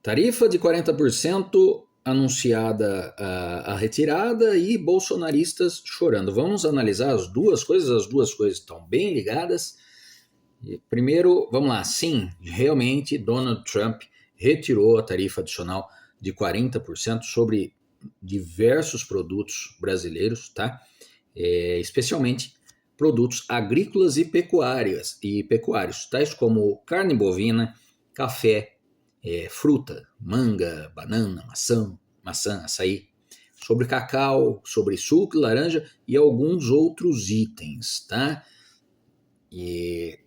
Tarifa de 40% anunciada a retirada e bolsonaristas chorando. Vamos analisar as duas coisas estão bem ligadas. Primeiro, vamos lá, sim, realmente Donald Trump retirou a tarifa adicional de 40% sobre diversos produtos brasileiros, tá? Especialmente produtos agrícolas e pecuários, tais como carne bovina, café, fruta, manga, banana, maçã, açaí, sobre cacau, sobre suco de laranja e alguns outros itens, tá? E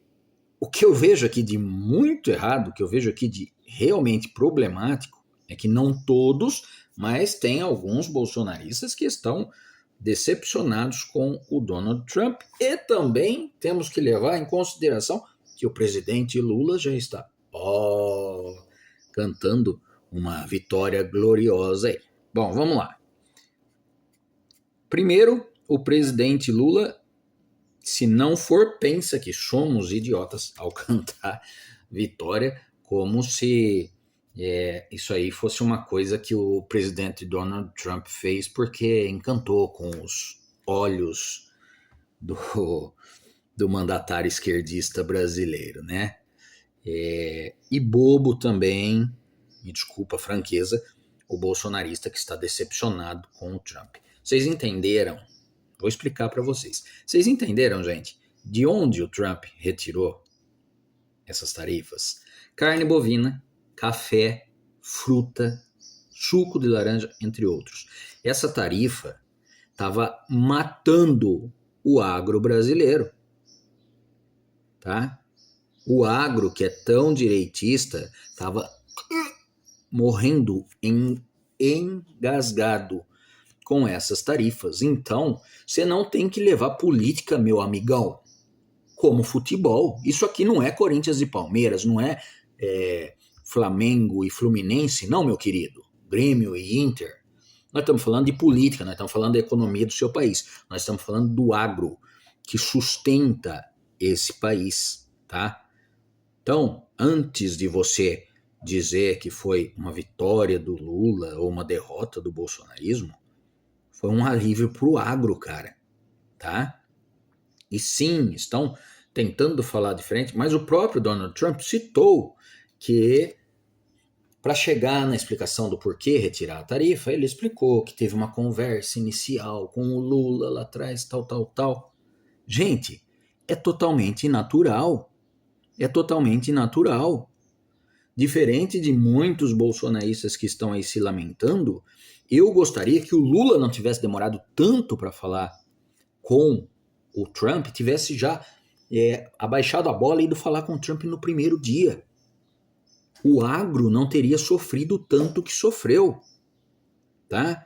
o que eu vejo aqui de muito errado, o que eu vejo aqui de realmente problemático, é que não todos, mas tem alguns bolsonaristas que estão decepcionados com o Donald Trump. E também temos que levar em consideração que o presidente Lula já está cantando uma vitória gloriosa aí. Bom, vamos lá. Primeiro, o presidente Lula, se não for, pensa que somos idiotas ao cantar vitória, como se isso aí fosse uma coisa que o presidente Donald Trump fez porque encantou com os olhos do mandatário esquerdista brasileiro, né? E bobo também, me desculpa a franqueza, o bolsonarista que está decepcionado com o Trump. Vocês entenderam? Vou explicar para vocês. Vocês entenderam, gente, de onde o Trump retirou essas tarifas? Carne bovina, café, fruta, suco de laranja, entre outros. Essa tarifa estava matando o agro brasileiro, tá? O agro, que é tão direitista, estava morrendo engasgado com essas tarifas. Então, você não tem que levar política, meu amigão, como futebol. Isso aqui não é Corinthians e Palmeiras, não é Flamengo e Fluminense, não, meu querido. Grêmio e Inter. Nós estamos falando de política, nós estamos falando da economia do seu país, nós estamos falando do agro que sustenta esse país, tá? Então, antes de você dizer que foi uma vitória do Lula ou uma derrota do bolsonarismo, foi um alívio para o agro, cara, tá? E sim, estão tentando falar diferente, mas o próprio Donald Trump citou que, para chegar na explicação do porquê retirar a tarifa, ele explicou que teve uma conversa inicial com o Lula lá atrás, tal. Gente, é totalmente natural. É totalmente natural. Diferente de muitos bolsonaristas que estão aí se lamentando, eu gostaria que o Lula não tivesse demorado tanto para falar com o Trump, tivesse já abaixado a bola e ido falar com o Trump no primeiro dia. O agro não teria sofrido tanto que sofreu, tá?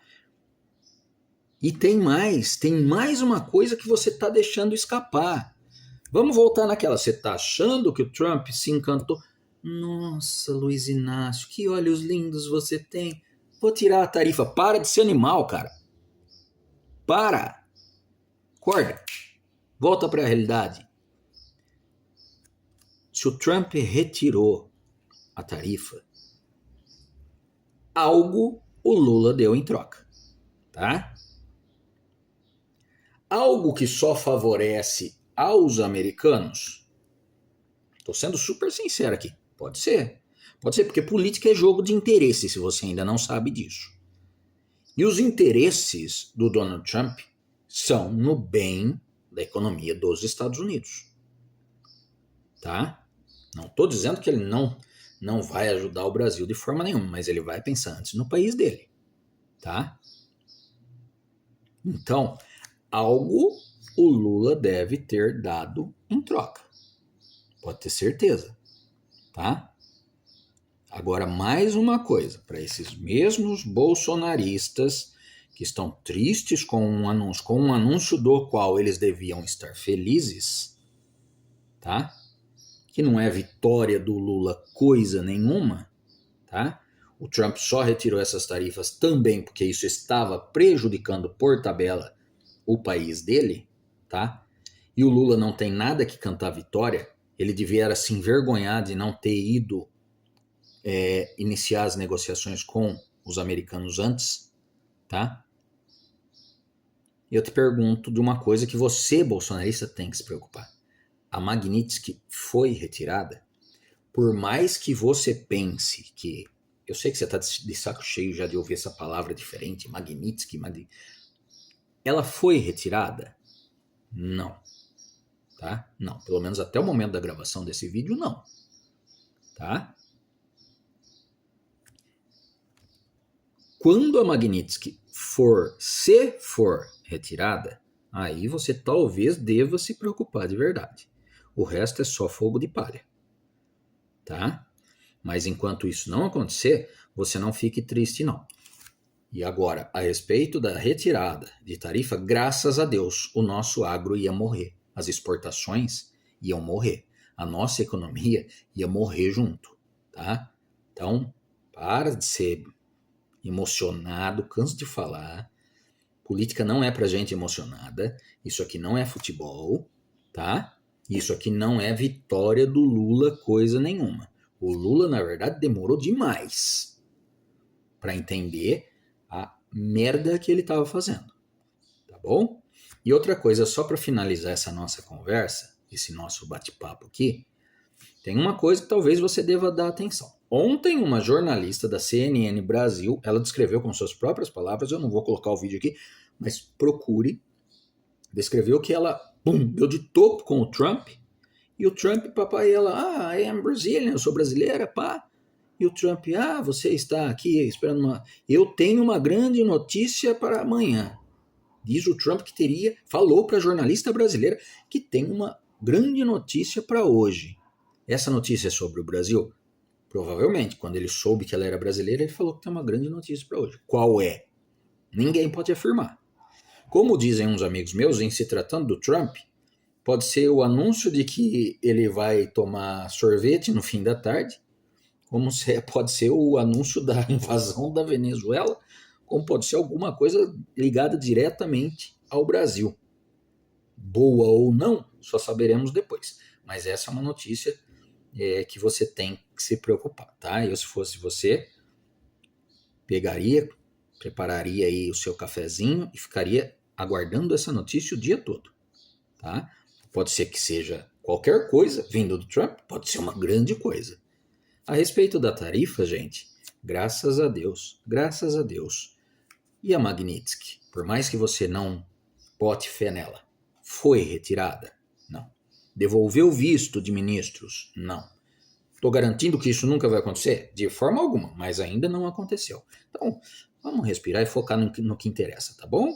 E tem mais uma coisa que você está deixando escapar. Vamos voltar naquela, você está achando que o Trump se encantou? Nossa, Luiz Inácio, que olhos lindos você tem. Vou tirar a tarifa. Para de ser animal, cara. Para. Acorda. Volta para a realidade. Se o Trump retirou a tarifa, algo o Lula deu em troca, tá? Algo que só favorece aos americanos. Estou sendo super sincero aqui. Pode ser. Pode ser, porque política é jogo de interesse, se você ainda não sabe disso. E os interesses do Donald Trump são no bem da economia dos Estados Unidos. Tá? Não estou dizendo que ele não vai ajudar o Brasil de forma nenhuma, mas ele vai pensar antes no país dele. Tá? Então, algo o Lula deve ter dado em troca. Pode ter certeza. Tá? Agora, mais uma coisa, para esses mesmos bolsonaristas que estão tristes com um anúncio do qual eles deviam estar felizes, tá? Que não é vitória do Lula coisa nenhuma, tá? O Trump só retirou essas tarifas também porque isso estava prejudicando por tabela o país dele, tá? E o Lula não tem nada que cantar vitória, ele devia se envergonhar de não ter ido iniciar as negociações com os americanos antes, tá? Eu te pergunto de uma coisa que você, bolsonarista, tem que se preocupar. A Magnitsky foi retirada? Por mais que você pense que... Eu sei que você está de saco cheio já de ouvir essa palavra diferente, Magnitsky, ela foi retirada? Não. Tá? Não. Pelo menos até o momento da gravação desse vídeo, não. Tá? Quando a Magnitsky se for retirada, aí você talvez deva se preocupar de verdade. O resto é só fogo de palha. Tá? Mas enquanto isso não acontecer, você não fique triste, não. E agora, a respeito da retirada de tarifa, graças a Deus, o nosso agro ia morrer. As exportações iam morrer. A nossa economia ia morrer junto. Tá? Então, para de ser emocionado, canso de falar. Política não é pra gente emocionada. Isso aqui não é futebol, tá? Isso aqui não é vitória do Lula, coisa nenhuma. O Lula, na verdade, demorou demais para entender a merda que ele estava fazendo, tá bom? E outra coisa, só para finalizar essa nossa conversa, esse nosso bate-papo aqui, tem uma coisa que talvez você deva dar atenção. Ontem, uma jornalista da CNN Brasil, ela descreveu com suas próprias palavras, eu não vou colocar o vídeo aqui, mas procure, descreveu que ela, deu de topo com o Trump, e o Trump, papai, ela, I am Brazilian, eu sou brasileira, pá. E o Trump, você está aqui esperando eu tenho uma grande notícia para amanhã. Diz o Trump que falou para a jornalista brasileira que tem uma grande notícia para hoje. Essa notícia é sobre o Brasil? Provavelmente, quando ele soube que ela era brasileira, ele falou que tem uma grande notícia para hoje. Qual é? Ninguém pode afirmar. Como dizem uns amigos meus, em se tratando do Trump, pode ser o anúncio de que ele vai tomar sorvete no fim da tarde, como pode ser o anúncio da invasão da Venezuela, como pode ser alguma coisa ligada diretamente ao Brasil. Boa ou não, só saberemos depois. Mas essa é uma notícia que você tem que se preocupar, tá? Eu, se fosse você, prepararia aí o seu cafezinho e ficaria aguardando essa notícia o dia todo, tá? Pode ser que seja qualquer coisa vindo do Trump, pode ser uma grande coisa. A respeito da tarifa, gente, graças a Deus. E a Magnitsky, por mais que você não bote fé nela, foi retirada? Não. Devolveu o visto de ministros? Não. Estou garantindo que isso nunca vai acontecer? De forma alguma, mas ainda não aconteceu. Então, vamos respirar e focar no que interessa, tá bom?